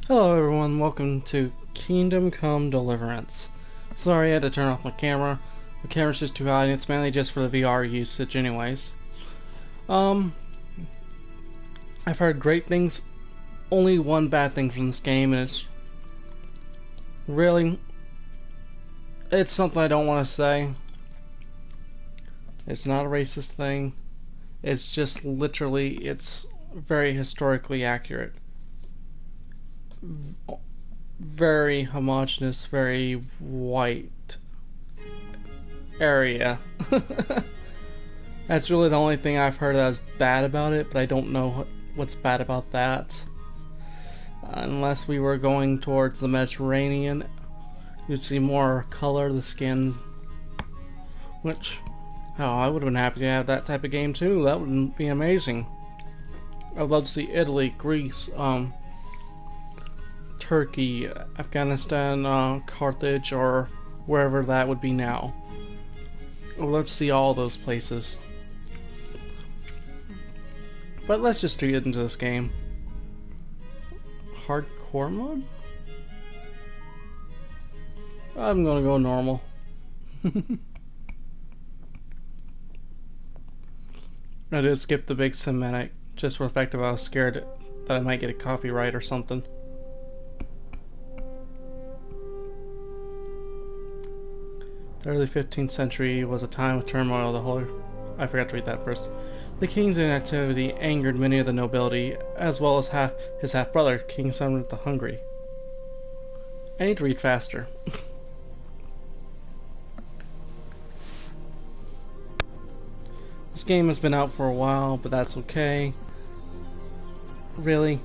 Hello everyone, welcome to Kingdom Come Deliverance. Sorry I had to turn off my camera. The camera's just too high and it's mainly just for the VR usage anyways. I've heard great things, only one bad thing from this game, and it's something I don't want to say. It's not a racist thing. It's just literally, it's very historically accurate. Very homogenous, very white area. That's really the only thing I've heard that's bad about it, but I don't know what's bad about that. Unless we were going towards the Mediterranean, you'd see more color, the skin, which, oh, I would have been happy to have that type of game too. That would be amazing. I'd love to see Italy, Greece, Turkey, Afghanistan, Carthage, or wherever that would be now. I would love to see all those places. But let's just get into this game. Hardcore mode? I'm gonna go normal. I did skip the big cinematic just for the fact that I was scared that I might get a copyright or something. The early 15th century was a time of turmoil. I forgot to read that first. The king's inactivity angered many of the nobility, as well as his half-brother, King Simon the Hungry. I need to read faster. This game has been out for a while, but that's okay. Really?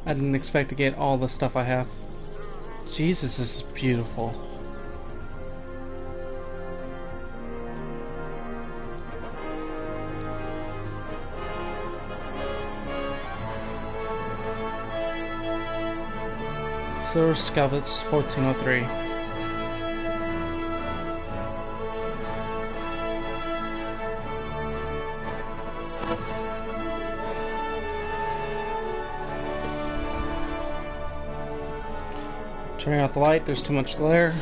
I didn't expect to get all the stuff I have. Jesus, this is beautiful. Sir Scavets 1403. Turning off the light, there's too much glare.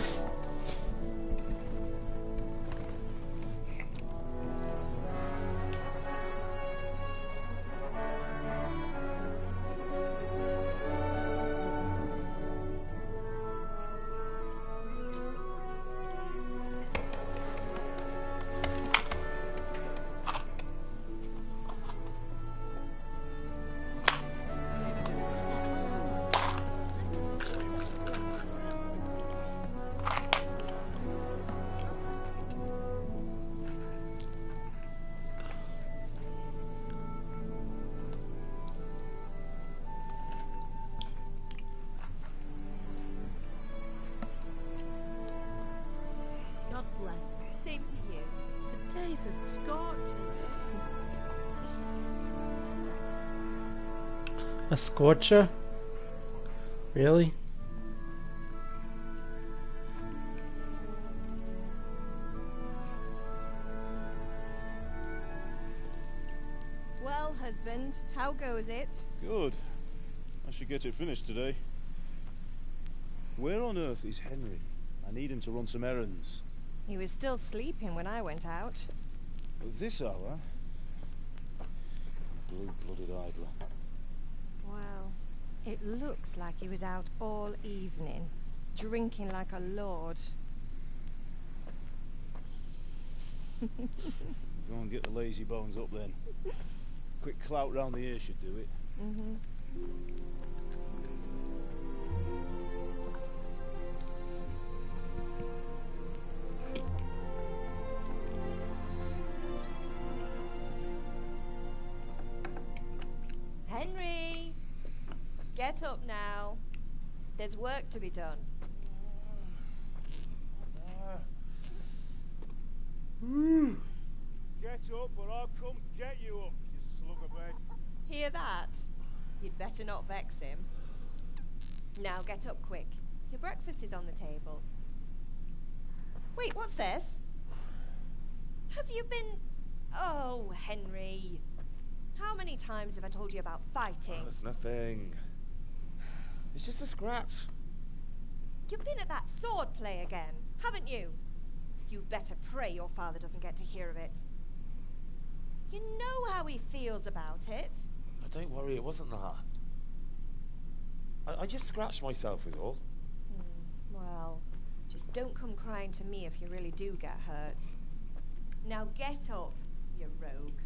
Same to you. Today's a scorcher. A scorcher? Really? Well, husband, how goes it? Good. I should get it finished today. Where on earth is Henry? I need him to run some errands. He was still sleeping when I went out. At this hour? Blue-blooded idler. Well, it looks like he was out all evening, drinking like a lord. Go and get the lazy bones up then. Quick clout round the ear should do it. Mm-hmm. Henry! Get up now. There's work to be done. Get up or I'll come get you up, you slug of bed. Hear that? You'd better not vex him. Now get up quick. Your breakfast is on the table. Wait, what's this? Have you been... Oh, Henry. How many times have I told you about fighting? That's nothing. It's just a scratch. You've been at that sword play again, haven't you? You better pray your father doesn't get to hear of it. You know how he feels about it. Oh, don't worry, it wasn't that. I just scratched myself is all. Well, just don't come crying to me if you really do get hurt. Now get up, you rogue.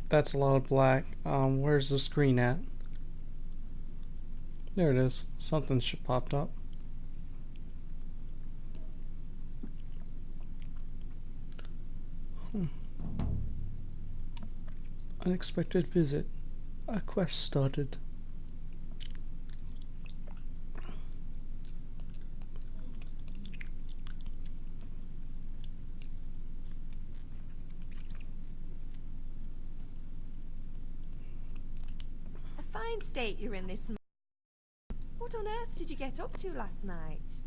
That's a lot of black. Where's the screen at? There it is. Something should popped up. Unexpected visit. A quest started. A fine state you're in this. What on earth did you get up to last night?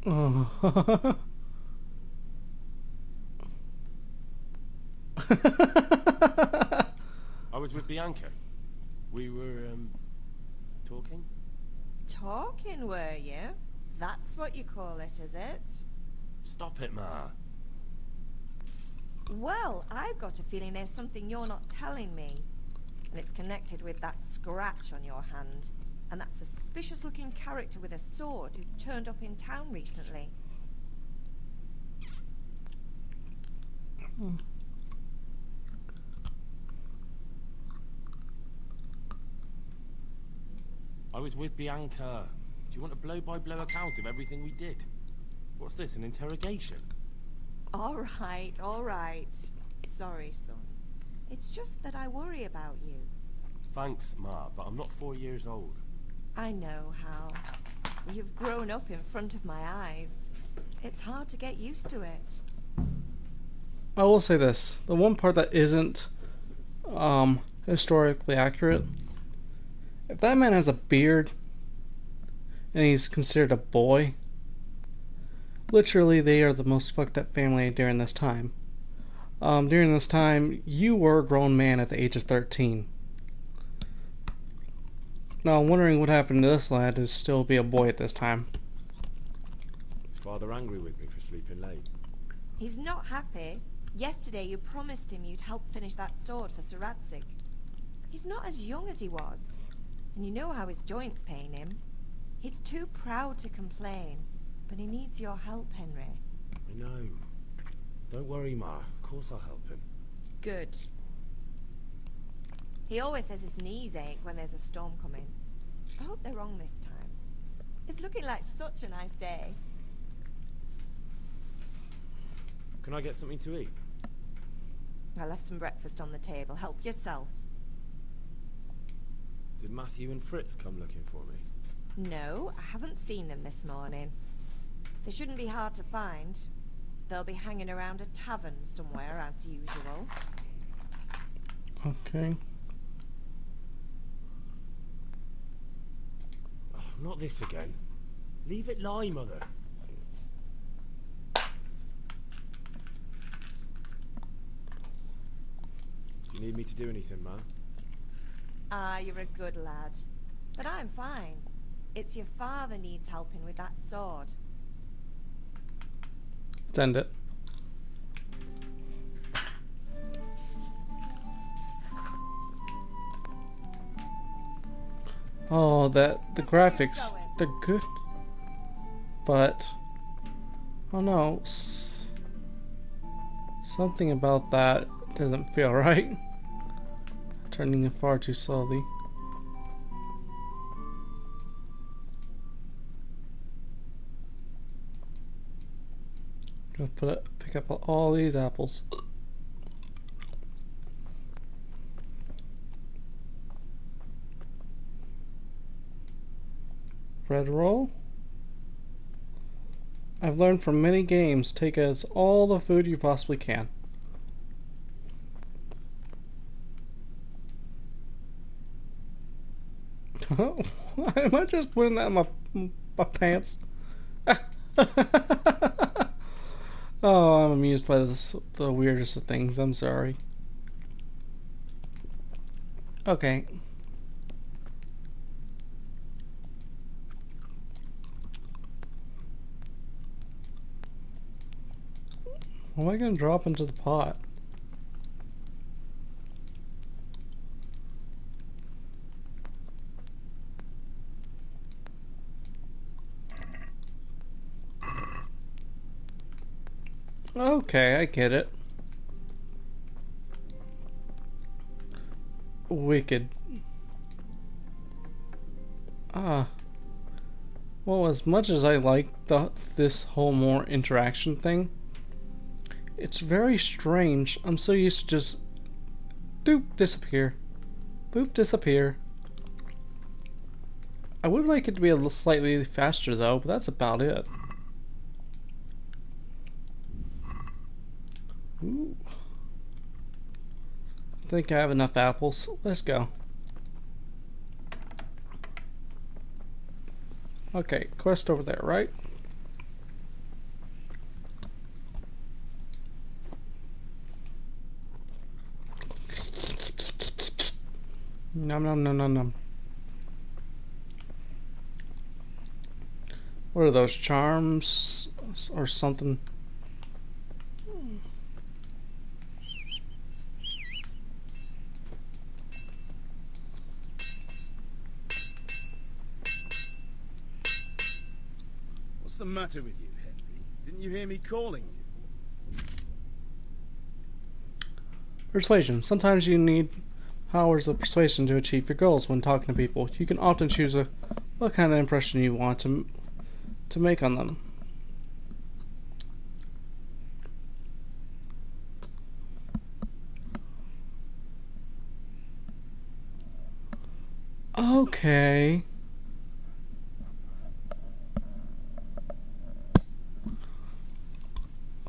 Oh. I was with Bianca. We were, talking? Talking, were you? That's what you call it, is it? Stop it, Ma. Well, I've got a feeling there's something you're not telling me. And it's connected with that scratch on your hand. And that suspicious-looking character with a sword who turned up in town recently. I was with Bianca. Do you want a blow-by-blow account of everything we did? What's this, an interrogation? All right, all right. Sorry, son. It's just that I worry about you. Thanks, Ma, but I'm not 4 years old. I know, Hal. You've grown up in front of my eyes. It's hard to get used to it. I will say this. The one part that isn't historically accurate, if that man has a beard and he's considered a boy, literally they are the most fucked up family during this time. During this time, you were a grown man at the age of 13. Now, I'm wondering what happened to this lad to still be a boy at this time. Is Father angry with me for sleeping late? He's not happy. Yesterday you promised him you'd help finish that sword for Sir Radzig. He's not as young as he was. And you know how his joints pain him. He's too proud to complain. But he needs your help, Henry. I know. Don't worry, Ma. Of course I'll help him. Good. He always says his knees ache when there's a storm coming. I hope they're wrong this time. It's looking like such a nice day. Can I get something to eat? I left some breakfast on the table. Help yourself. Did Matthew and Fritz come looking for me? No, I haven't seen them this morning. They shouldn't be hard to find. They'll be hanging around a tavern somewhere, as usual. Okay. Oh, not this again. Leave it lie, Mother. Do you need me to do anything, Ma? Ah, you're a good lad. But I'm fine. It's your father needs helping with that sword. Let's end it. Oh, the graphics, they're good. But, oh no, something about that doesn't feel right. Turning it far too slowly. Gonna pick up all these apples. Red roll. I've learned from many games, take as all the food you possibly can. Am I just putting that in my pants? Oh, I'm amused by this, the weirdest of things. I'm sorry. Okay. What am I gonna drop into the pot? Okay, I get it. Wicked. Ah. Well, as much as I like this whole more interaction thing, it's very strange. I'm so used to just doop, disappear. Boop, disappear. I would like it to be a little slightly faster though, but that's about it. Ooh. I think I have enough apples. Let's go. Okay, quest over there, right? Nom nom nom nom nom. What are those, charms or something? What's the matter with you, Henry? Didn't you hear me calling you? Persuasion. Sometimes you need powers of persuasion to achieve your goals when talking to people. You can often choose what kind of impression you want to make on them. Okay.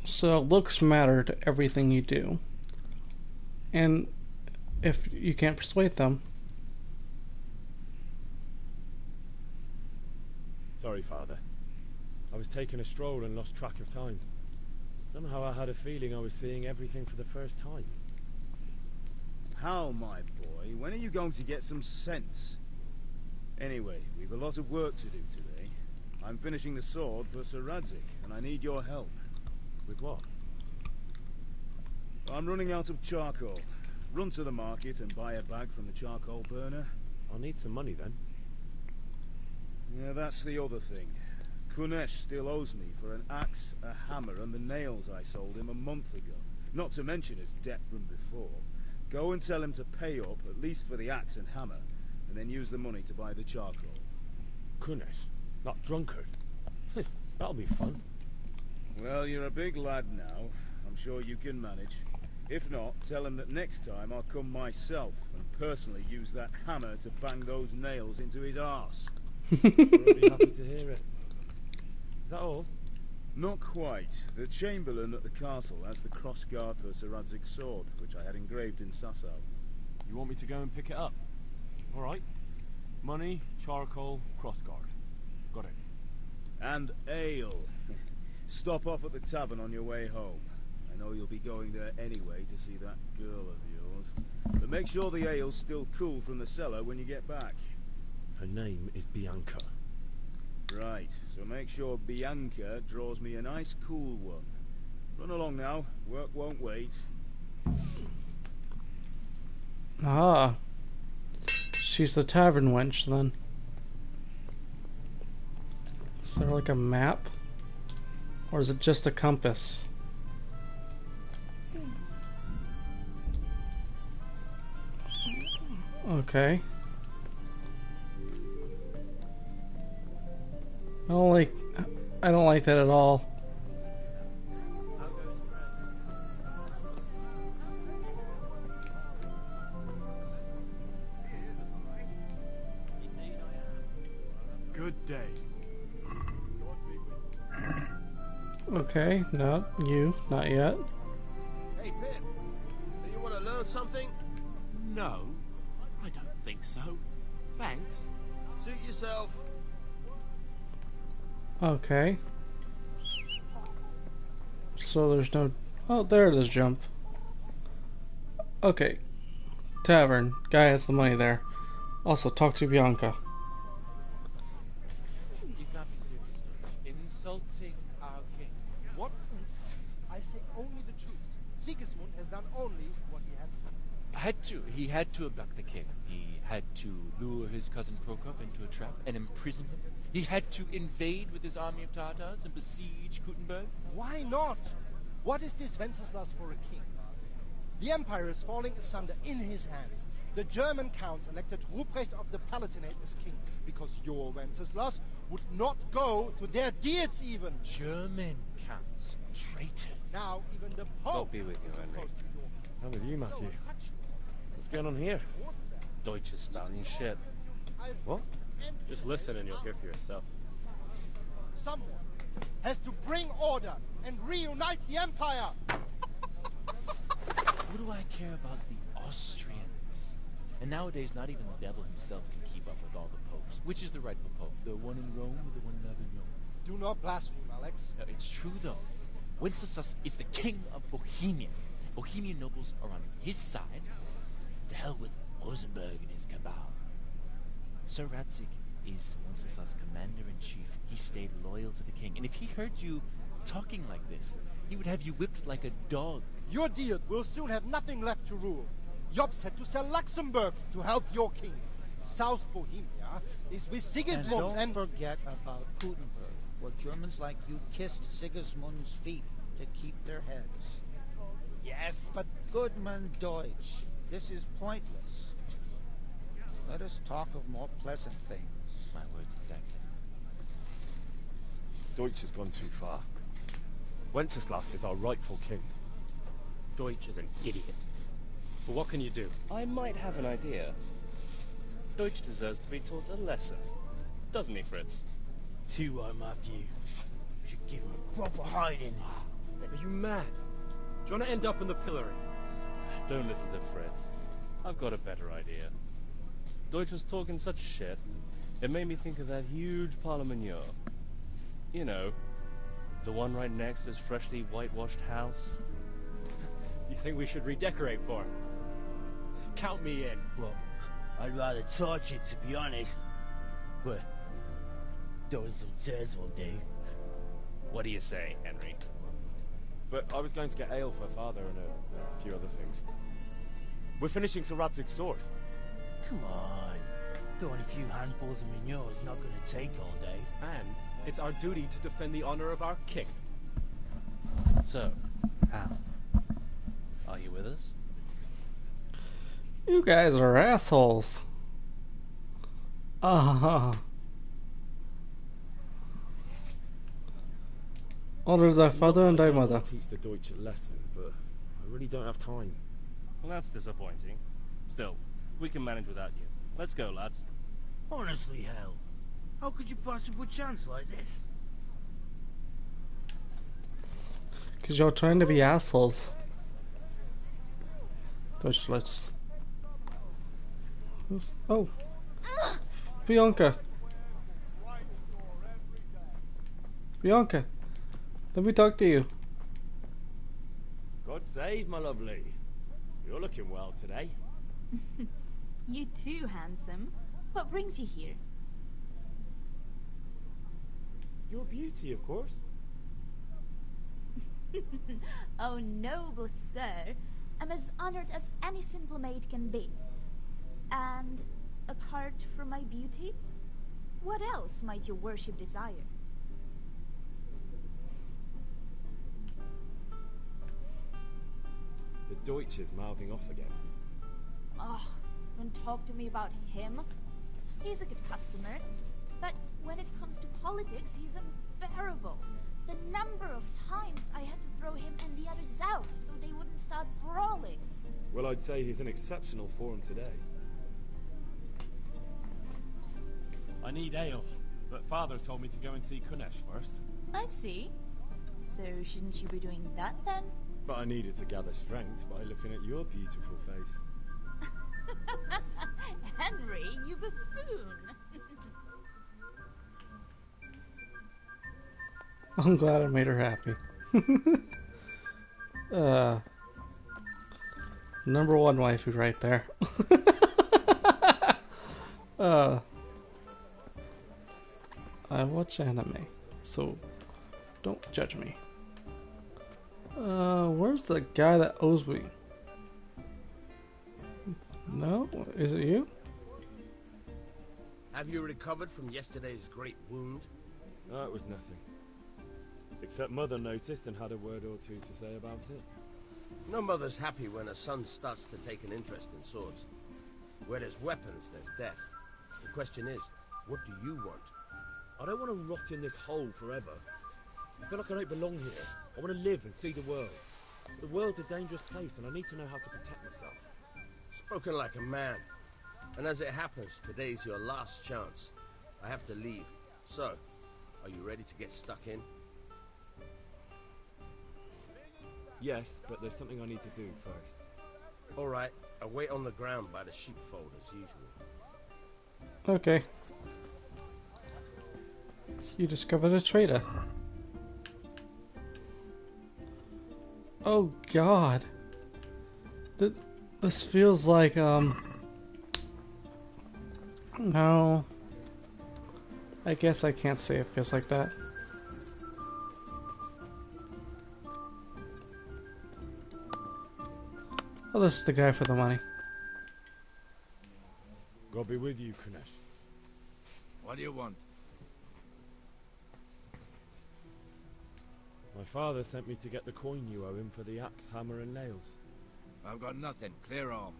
So looks matter to everything you do. And if you can't persuade them. Sorry, Father. I was taking a stroll and lost track of time. Somehow I had a feeling I was seeing everything for the first time. How, my boy? When are you going to get some sense? Anyway, we've a lot of work to do today. I'm finishing the sword for Sir Radzig, and I need your help. With what? I'm running out of charcoal. Run to the market and buy a bag from the charcoal burner. I'll need some money then. Yeah, that's the other thing. Kunesh still owes me for an axe, a hammer, and the nails I sold him a month ago. Not to mention his debt from before. Go and tell him to pay up, at least for the axe and hammer, and then use the money to buy the charcoal. Kunesh? That drunkard? That'll be fun. Well, you're a big lad now. I'm sure you can manage. If not, tell him that next time I'll come myself and personally use that hammer to bang those nails into his arse. I'll be happy to hear it. Is that all? Not quite. The Chamberlain at the castle has the crossguard for Sir Radzig's sword, which I had engraved in Sasau. You want me to go and pick it up? All right. Money, charcoal, crossguard. Got it. And ale. Stop off at the tavern on your way home. I know you'll be going there anyway to see that girl of yours. But make sure the ale's still cool from the cellar when you get back. Her name is Bianca. Right, so make sure Bianca draws me a nice cool one. Run along now, work won't wait. Ah. She's the tavern wench then. Is there like a map? Or is it just a compass? Okay. I don't like that at all. Good day. Okay, not you, not yet. Hey, Pip, do you want to learn something? No, I don't think so. Thanks. Suit yourself. Okay. So there's no... Oh, there it is, jump. Okay. Tavern. Guy has the money there. Also, talk to Bianca. You can't be serious, Deutsch. Insulting our king. What insult? I say only the truth. Sigismund has done only what he had to. He had to abduct the king. He had to lure his cousin Prokop into a trap and imprison him. He had to invade with his army of Tartars and besiege Gutenberg. Why not? What is this Wenceslas for a king? The empire is falling asunder in his hands. The German counts elected Ruprecht of the Palatinate as king because your Wenceslas would not go to their deeds even. German counts. Traitors. Now even the Pope God be with you, is Henry. opposed to your king. I'm with you, Matthew. So such What's going on here? Deutsch is spouting shit. What? Just listen and you'll hear for yourself. Someone has to bring order and reunite the empire. What do I care about the Austrians? And nowadays, not even the devil himself can keep up with all the popes. Which is the rightful pope? The one in Rome or the one in Avignon? Do not blaspheme, Alex. No, it's true, though. Wenceslas is the king of Bohemia. Bohemian nobles are on his side. To hell with Rosenberg and his cabal. Sir Ratzik is Wenceslas' commander-in-chief. He stayed loyal to the king. And if he heard you talking like this, he would have you whipped like a dog. Your deed will soon have nothing left to rule. Jobst had to sell Luxembourg to help your king. South Bohemia is with Sigismund And don't forget about Gutenberg, where Germans like you kissed Sigismund's feet to keep their heads. Yes, but Goodman Deutsch, this is pointless. Let us talk of more pleasant things. My words exactly. Deutsch has gone too far. Wenceslas is our rightful king. Deutsch is an idiot. But what can you do? I might have an idea. Deutsch deserves to be taught a lesson. Doesn't he, Fritz? Too right, Matthew. Should give him a proper hiding. Are you mad? Do you want to end up in the pillory? Don't listen to Fritz. I've got a better idea. Deutsch was talking such shit, it made me think of that huge parliament. You know, the one right next to his freshly whitewashed house. You think we should redecorate for him? Count me in. Well, I'd rather torch it, to be honest. But throwing some tears will do. What do you say, Henry? But I was going to get ale for father and a few other things. We're finishing Sir Radzig's sword. Come on. Throwing a few handfuls of manure is not going to take all day. And it's our duty to defend the honor of our king. So, how? Are you with us? You guys are assholes. Honor thy father and thy mother. I'll teach the Deutsch a lesson, but I really don't have time. Well, that's disappointing. Still, we can manage without you. Let's go, lads. Honestly, hell. How could you possibly chance like this? Because you're trying to be assholes. Deutsch, let's... Oh. Bianca. Bianca. Let me talk to you. God save, my lovely. You're looking well today. You too, handsome. What brings you here? Your beauty, of course. Oh, noble sir. I'm as honored as any simple maid can be. And a card for my beauty? What else might your worship desire? The Deutsch is mouthing off again. Oh, don't talk to me about him. He's a good customer. But when it comes to politics, he's unbearable. The number of times I had to throw him and the others out so they wouldn't start brawling. Well, I'd say he's in exceptional form today. I need ale, but father told me to go and see Kunesh first. I see. So shouldn't you be doing that then? But I needed to gather strength by looking at your beautiful face. Henry, you buffoon. I'm glad I made her happy. Number one waifu right there. I watch anime, so don't judge me. Where's the guy that owes me? No? Is it you? Have you recovered from yesterday's great wound? No, it was nothing. Except Mother noticed and had a word or two to say about it. No mother's happy when a son starts to take an interest in swords. Where there's weapons, there's death. The question is, what do you want? I don't want to rot in this hole forever. I feel like I don't belong here. I want to live and see the world. The world's a dangerous place and I need to know how to protect myself. Spoken like a man. And as it happens, today's your last chance. I have to leave. So, are you ready to get stuck in? Yes, but there's something I need to do first. Alright, I'll wait on the ground by the sheepfold as usual. Okay. You discovered a traitor. Oh god. This feels like, no. I guess I can't say it feels like that. Oh, this is the guy for the money. God be with you, Kunesh. What do you want? My father sent me to get the coin you owe him for the axe, hammer and nails. I've got nothing. Clear off.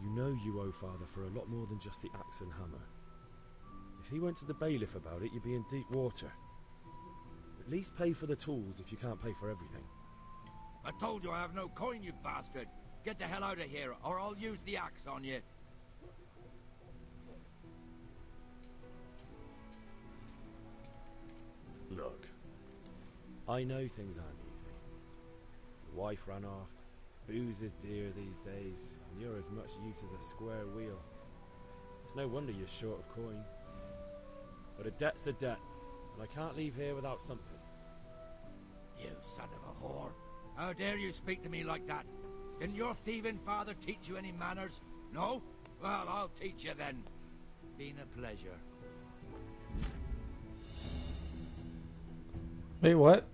You know you owe father for a lot more than just the axe and hammer. If he went to the bailiff about it, you'd be in deep water. At least pay for the tools if you can't pay for everything. I told you I have no coin, you bastard. Get the hell out of here, or I'll use the axe on you. Look, I know things aren't easy. The wife ran off, booze is dear these days, and you're as much use as a square wheel. It's no wonder you're short of coin. But a debt's a debt, and I can't leave here without something. You son of a whore. How dare you speak to me like that? Didn't your thieving father teach you any manners? No? Well, I'll teach you then. Been a pleasure. Wait, what?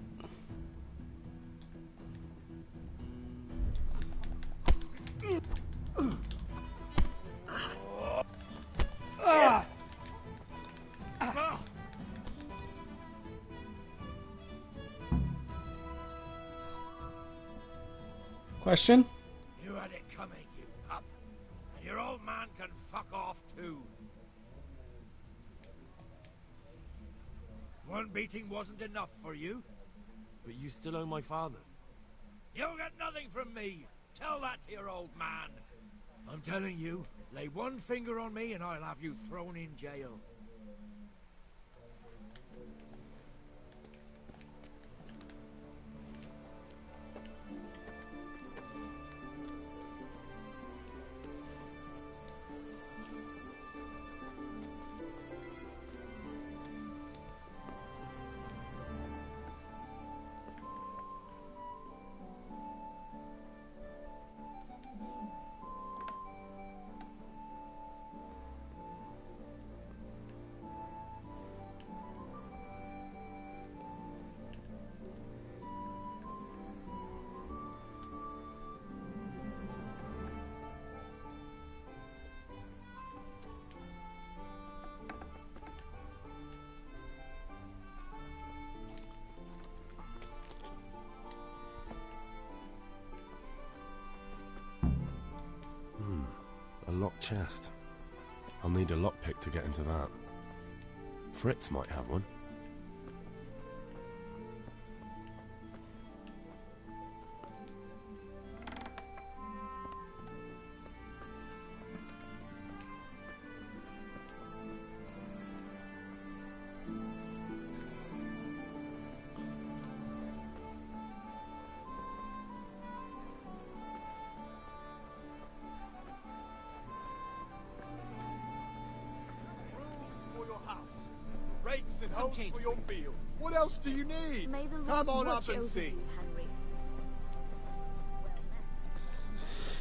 Question? You had it coming, you pup. And your old man can fuck off too. One beating wasn't enough for you? But you still owe my father. You'll get nothing from me. Tell that to your old man. I'm telling you, lay one finger on me and I'll have you thrown in jail. A locked chest. I'll need a lockpick to get into that. Fritz might have one. need some change. For your meal. What else do you need? May the Lord Come on watch up and over see. you, Henry.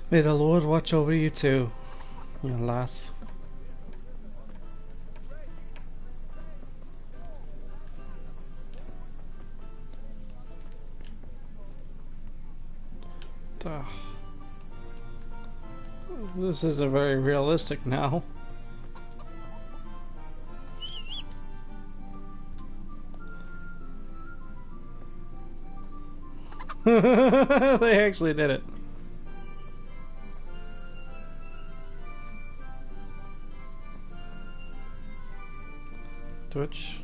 May the Lord watch over you too, you lass. Duh. This isn't very realistic now. They actually did it. Twitch.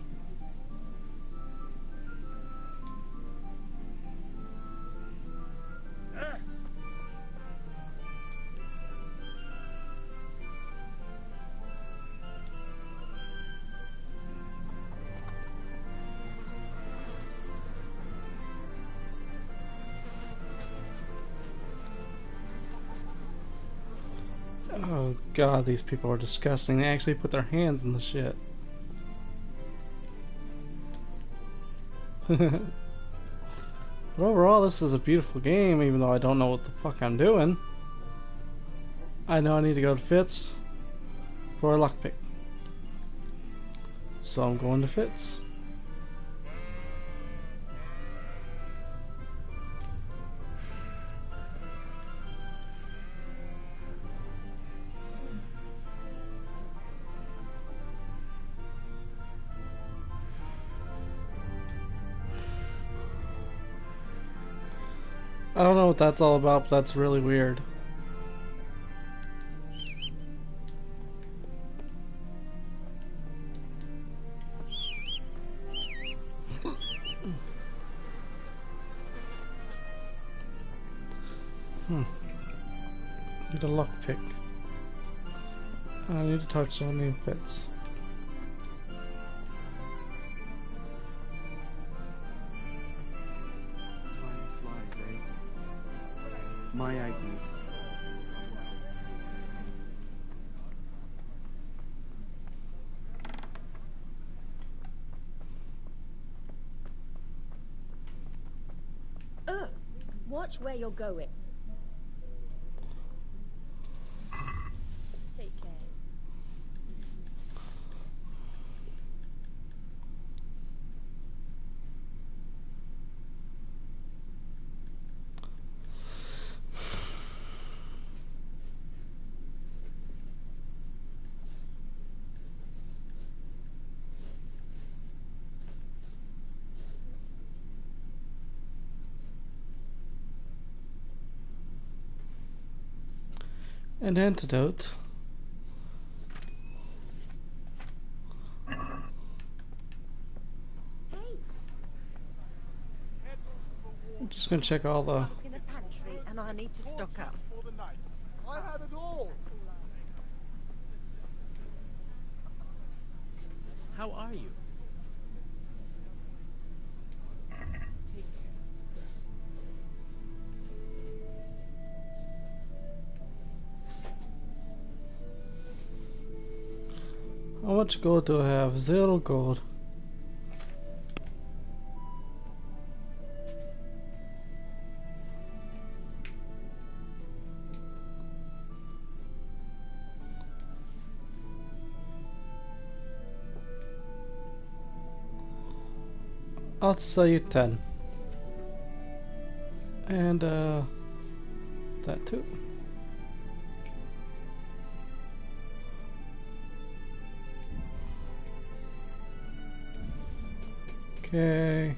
Oh god, these people are disgusting. They actually put their hands in the shit. But overall, this is a beautiful game, even though I don't know what the fuck I'm doing. I know I need to go to Fitz for a lockpick. So I'm going to Fitz. I don't know what that's all about, but that's really weird. Need a lockpick. I need to touch on the Fitz. My Agnes. Watch where you're going. Take care. An antidote. I'm just gonna check all the. In the pantry, and I need to stock up. I have it all. How are you? Take care. How much gold do I have? 0 gold. I'll sell you 10. And that too. Okay.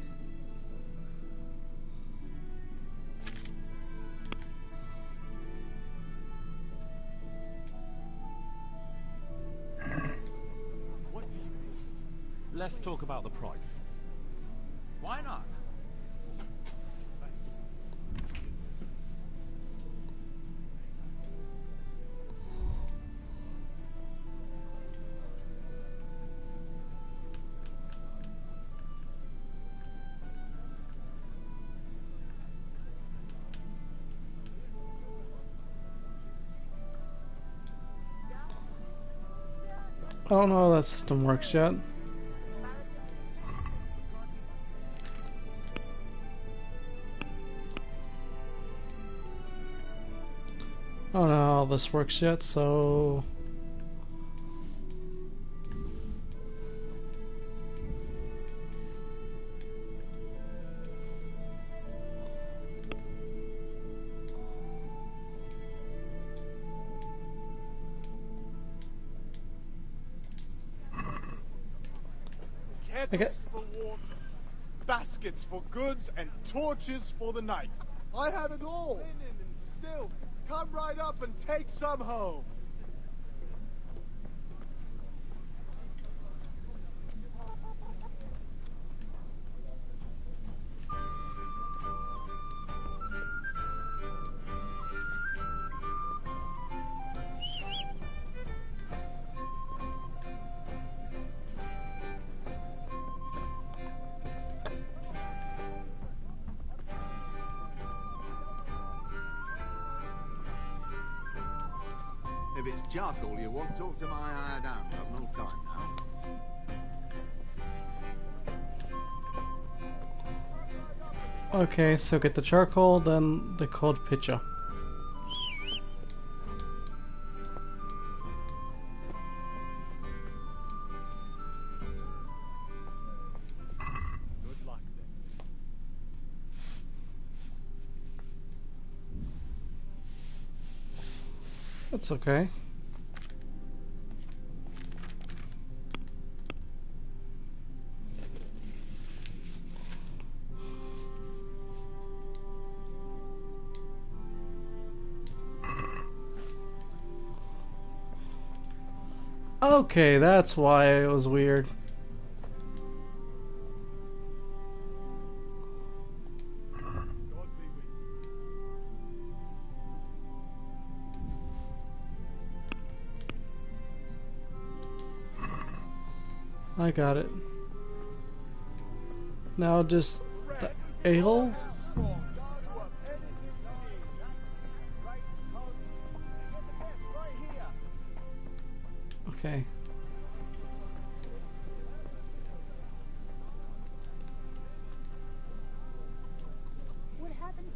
What do you mean? Let's talk about the price. Why not? I don't know how that system works yet. how this works yet, so... Kettles for water, baskets for goods, and torches for the night. I have it all. Linen and silk. Come right up and take some home. If it's charcoal you want, talk to my hired hand. I've no time now. Okay, so get the charcoal, then the cold pitcher. Good luck then. That's okay. Okay, that's why it was weird. I got it. Now just the ale. Okay. What happened?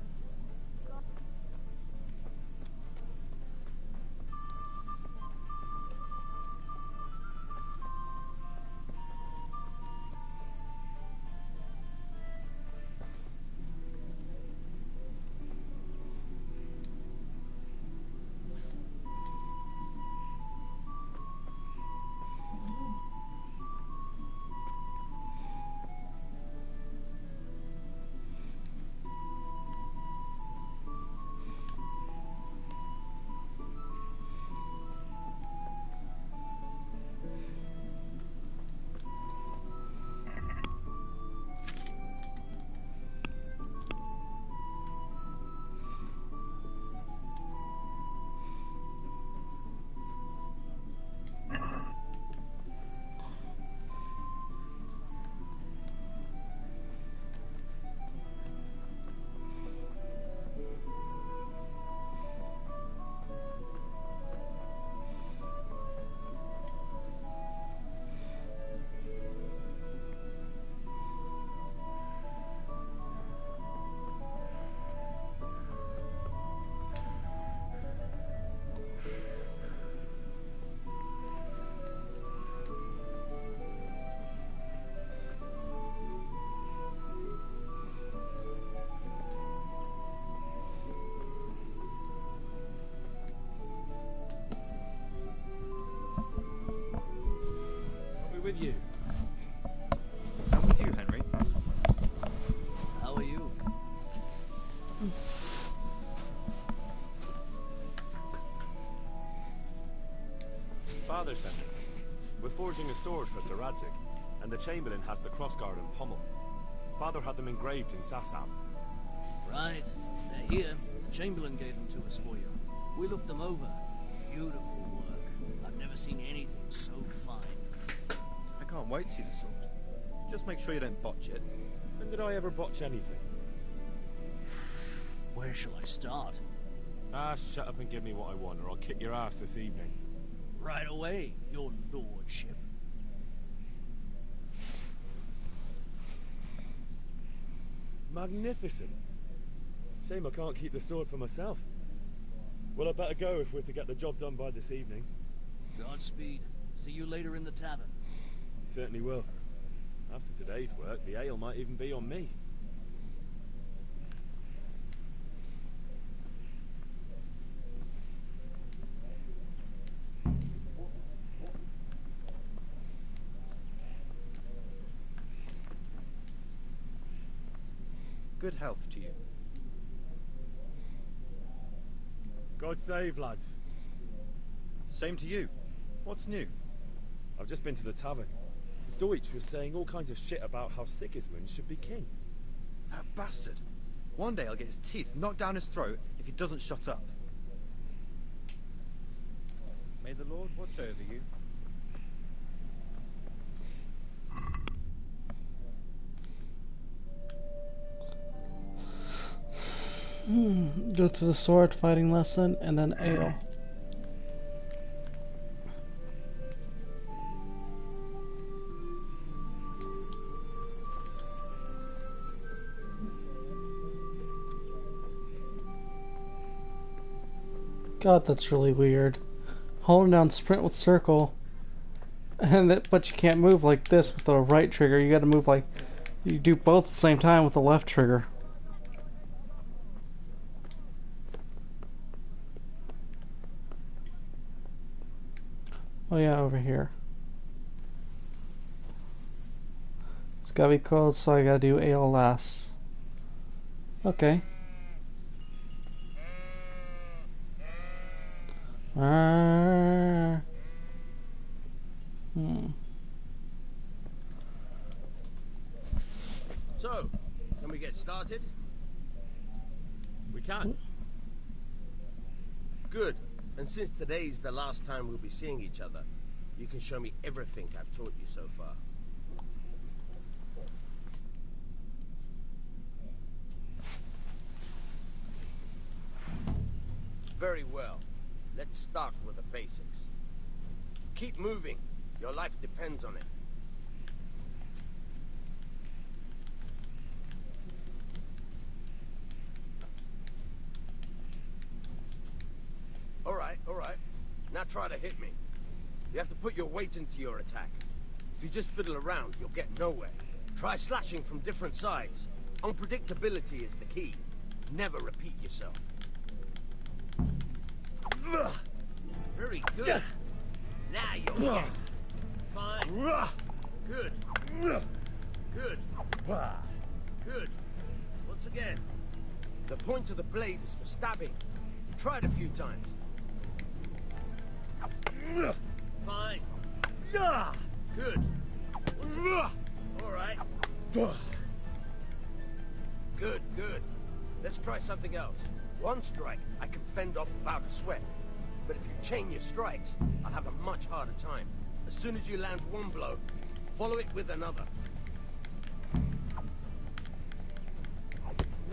With you. I'm with you, Henry. How are you? Father sent me. We're forging a sword for Sir Radzig, and the Chamberlain has the crossguard and pommel. Father had them engraved in Sasam. Right. They're here. The Chamberlain gave them to us for you. We looked them over. Beautiful work. I've never seen anything so fine. I can't wait to see the sword. Just make sure you don't botch it. When did I ever botch anything? Where shall I start? Ah, shut up and give me what I want, or I'll kick your ass this evening. Right away, your lordship. Magnificent. Shame I can't keep the sword for myself. Well, I better go if we're to get the job done by this evening. Godspeed. See you later in the tavern. You certainly will. After today's work, the ale might even be on me. Good health to you. God save, lads. Same to you. What's new? I've just been to the tavern. Deutsch was saying all kinds of shit about how Sigismund should be king. That bastard. One day I'll get his teeth knocked down his throat if he doesn't shut up. May the Lord watch over you. Go to the sword fighting lesson and then ale. God, that's really weird. Holding down sprint with circle, but you can't move like this with the right trigger. You got to move like you do both at the same time with the left trigger. Oh yeah, over here. It's gotta be cold, so I gotta do ale last. Okay. So, can we get started? We can. Good. And since today's the last time we'll be seeing each other, you can show me everything I've taught you so far. Very well. Let's start with the basics. Keep moving. Your life depends on it. All right. Now try to hit me. You have to put your weight into your attack. If you just fiddle around, you'll get nowhere. Try slashing from different sides. Unpredictability is the key. Never repeat yourself. Very good. Now you're getting. Fine. Good. Good. Good. Once again. The point of the blade is for stabbing. Try it a few times. Fine. Good. All right. Good. Let's try something else. One strike, I can fend off without a sweat. But if you chain your strikes, I'll have a much harder time. As soon as you land one blow, follow it with another.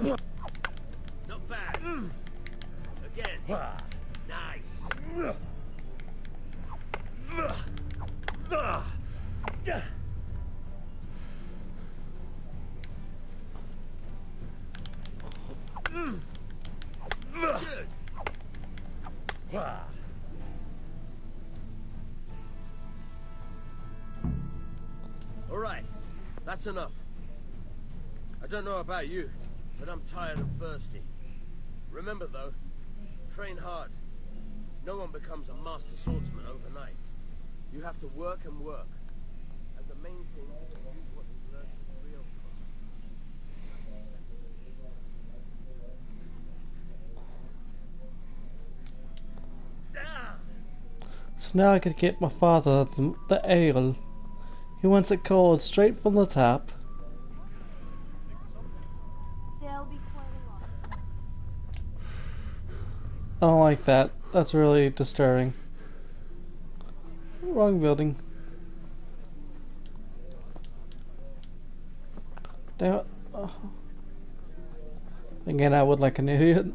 Not bad. Again. Nice. Good. All right, that's enough. I don't know about you, but I'm tired and thirsty. Remember though, train hard. No one becomes a master swordsman overnight. You have to work and work. And the main thing is to use what you've learned in real So now I could get my father the ale. He wants it cold, straight from the tap. There'll be quite a lot. I don't like that. That's really disturbing. Wrong building. Damn it. Oh. Again, I would like an idiot.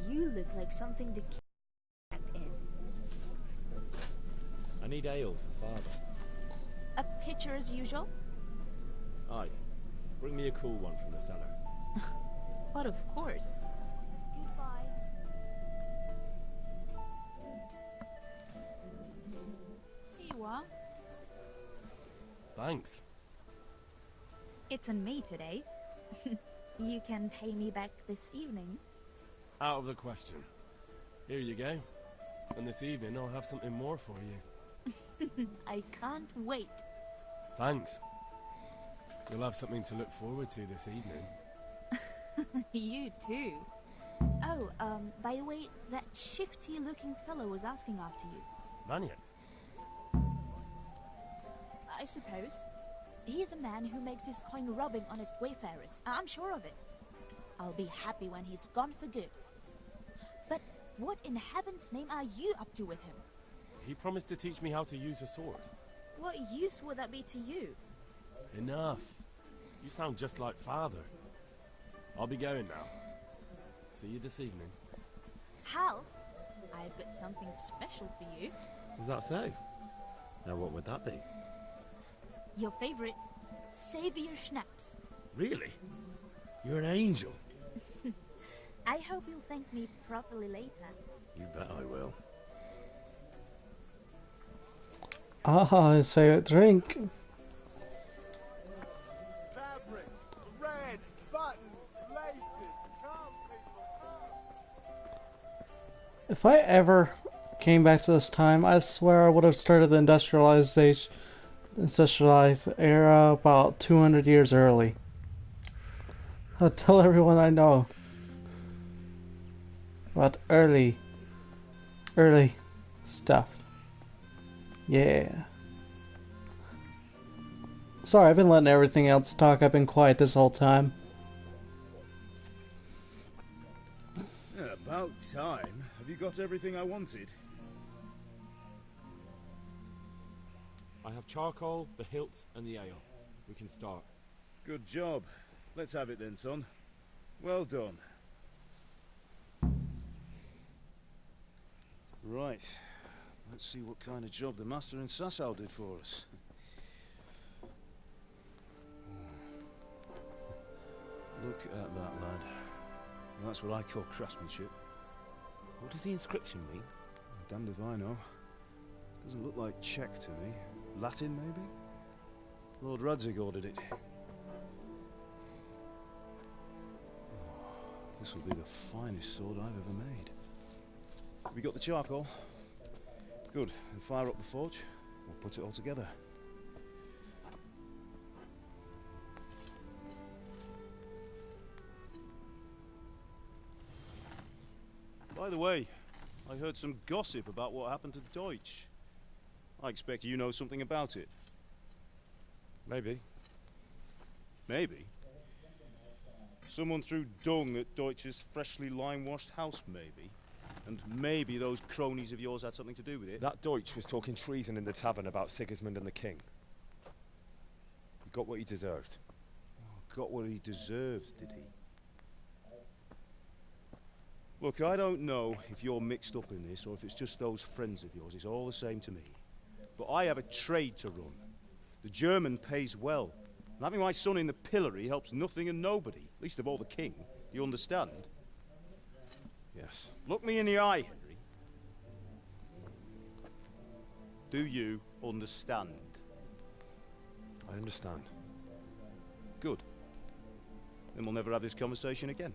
You look like something to need ale for father. A pitcher as usual? Aye. Bring me a cool one from the cellar. But of course. Goodbye. Here you are. Thanks. It's on me today. You can pay me back this evening. Out of the question. Here you go. And this evening I'll have something more for you. I can't wait. Thanks. You'll have something to look forward to this evening. You too. Oh, by the way, that shifty-looking fellow was asking after you. Mannion? I suppose. He's a man who makes his coin robbing honest wayfarers. I'm sure of it. I'll be happy when he's gone for good. But what in heaven's name are you up to with him? He promised to teach me how to use a sword. What use would that be to you? Enough. You sound just like father. I'll be going now. See you this evening. Hal, I've got something special for you. Is that so? Now what would that be? Your favorite Savior Schnapps. Really? You're an angel. I hope you'll thank me properly later. You bet I will. Ah, his favorite drink. Fabric, thread, buttons, laces. Come, people, come. If I ever came back to this time, I swear I would have started the industrialized era about 200 years early. I'll tell everyone I know about early stuff. Yeah. Sorry, I've been letting everything else talk. I've been quiet this whole time. Yeah, about time. Have you got everything I wanted? I have charcoal, the hilt, and the ale. We can start. Good job. Let's have it then, son. Well done. Right. Let's see what kind of job the master in Sasau did for us. Look at that, lad. That's what I call craftsmanship. What does the inscription mean? Damned if I know. Doesn't look like Czech to me. Latin, maybe? Lord Radzig ordered it. Oh, this will be the finest sword I've ever made. Have you got the charcoal? Good. Then fire up the forge. We'll put it all together. By the way, I heard some gossip about what happened to Deutsch. I expect you know something about it. Maybe. Maybe? Someone threw dung at Deutsch's freshly lime-washed house, maybe? And maybe those cronies of yours had something to do with it? That Deutsch was talking treason in the tavern about Sigismund and the king. He got what he deserved. Oh, got what he deserved, did he? Look, I don't know if you're mixed up in this or if it's just those friends of yours. It's all the same to me. But I have a trade to run. The German pays well. And having my son in the pillory helps nothing and nobody, least of all the king. Do you understand? Yes. Look me in the eye, Henry. Do you understand? I understand. Good. Then we'll never have this conversation again.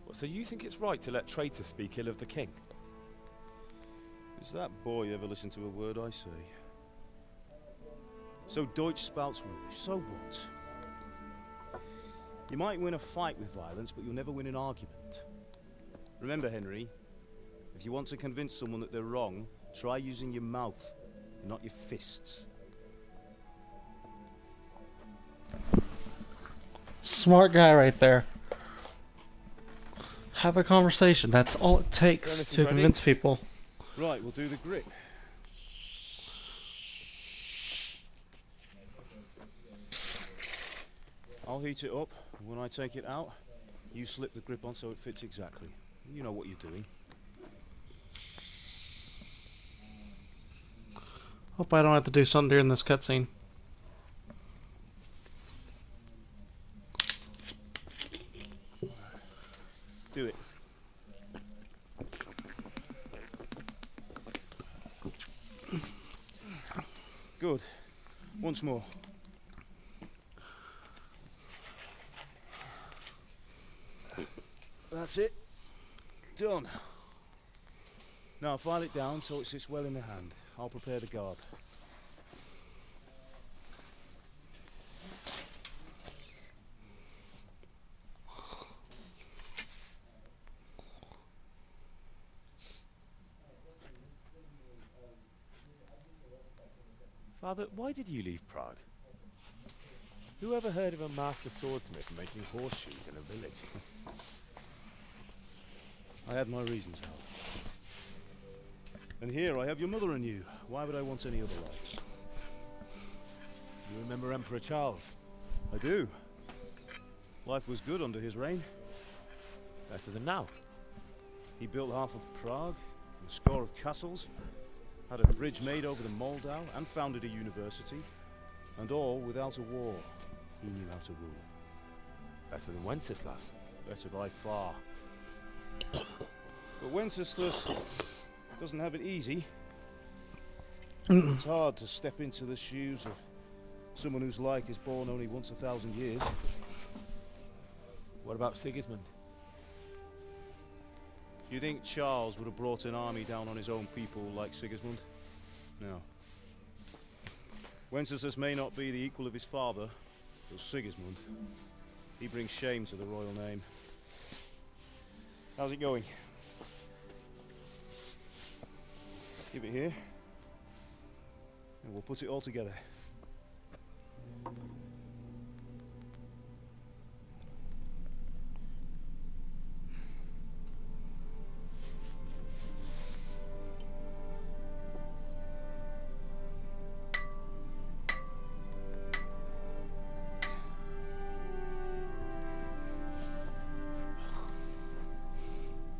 Well, so you think it's right to let traitors speak ill of the king? Does that boy ever listen to a word I say? So Deutsch spouts rubbish, so what? You might win a fight with violence, but you'll never win an argument. Remember, Henry, if you want to convince someone that they're wrong, try using your mouth, not your fists. Smart guy right there. Have a conversation. That's all it takes to convince people. Right, we'll do the grip. I'll heat it up, and when I take it out, you slip the grip on so it fits exactly. You know what you're doing. Hope I don't have to do something during this cutscene. Do it. Good. Once more. That's it. Done. Now file it down so it sits well in the hand. I'll prepare the guard. Father, why did you leave Prague? Who ever heard of a master swordsmith making horseshoes in a village? I had my reasons, Hal. And here I have your mother and you. Why would I want any other life? Do you remember Emperor Charles? I do. Life was good under his reign. Better than now. He built half of Prague, a score of castles, had a bridge made over the Moldau, and founded a university. And all without a war. He knew how to rule. Better than Wenceslas. Better by far. But Wenceslas doesn't have it easy. It's hard to step into the shoes of someone whose like is born only once 1,000 years. What about Sigismund? Do you think Charles would have brought an army down on his own people like Sigismund? No. Wenceslas may not be the equal of his father, but Sigismund, he brings shame to the royal name. How's it going? Give it here, and we'll put it all together.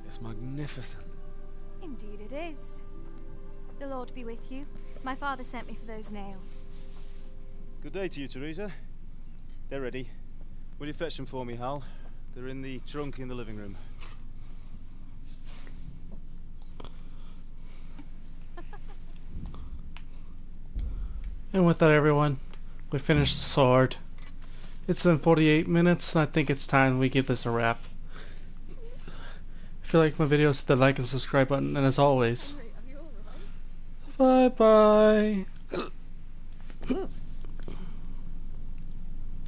It's magnificent. Indeed it is. The Lord be with you. My father sent me for those nails. Good day to you, Teresa. They're ready. Will you fetch them for me, Hal? They're in the trunk in the living room. And with that, everyone, we finished the sword. It's been 48 minutes, and I think it's time we give this a wrap. If you like my videos, hit the like and subscribe button, and as always, bye bye.